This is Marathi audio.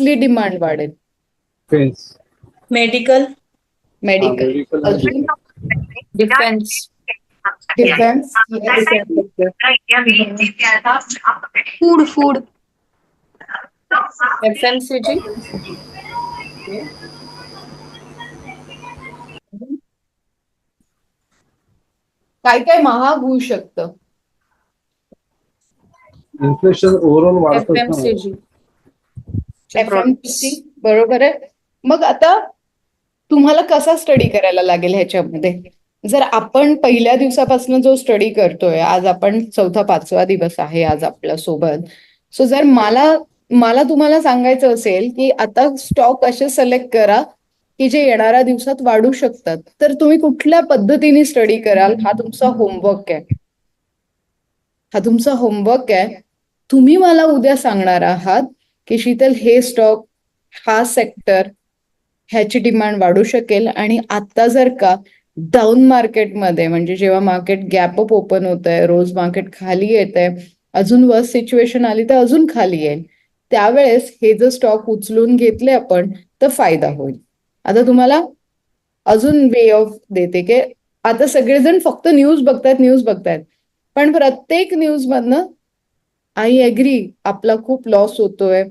कसली डिमांड वाढेल? फेन्स. Medical, medical. मेडिकल अजून? Defence, defence. Food food FMCG, काय काय महाग होऊ शकतं? इन्फ्लेशन ओव्हरऑल वाढतच ना. FMCG. FMCG बरोबर आहे. मग आता तुम्हाला कसा स्टडी करायला लागेल ह्याच्यामध्ये? जर आपण पहिल्या दिवसापासून जो स्टडी करतोय, आज आपण 4था-5वा दिवस आहे आज आपल्या सोबत. सो जर मला मला तुम्हाला सांगायचं असेल की आता स्टॉक असे सिलेक्ट करा की जे येणाऱ्या दिवसात वाढू शकतात, तर तुम्ही कुठल्या पद्धतीने स्टडी कराल? हा तुमचा होमवर्क आहे. हा तुमचा होमवर्क आहे. तुम्ही मला उद्या सांगणार आहात की शीतल हे स्टॉक, हा सेक्टर, ह्याची डिमांड वाढू शकेल. आणि आता जर का डाऊन मार्केटमध्ये, म्हणजे जेव्हा मार्केट गॅप अप ओपन होत आहे, रोज मार्केट खाली येत आहे, अजून वर्स्ट सिच्युएशन आली तर अजून खाली येईल, त्यावेळेस हे जर स्टॉक उचलून घेतले आपण तर फायदा होईल. आता तुम्हाला अजून वे ऑफ देते की आता सगळेजण फक्त न्यूज बघतायत, पण प्रत्येक न्यूज मधनं आय एग्री आपला खूप लॉस होतोय,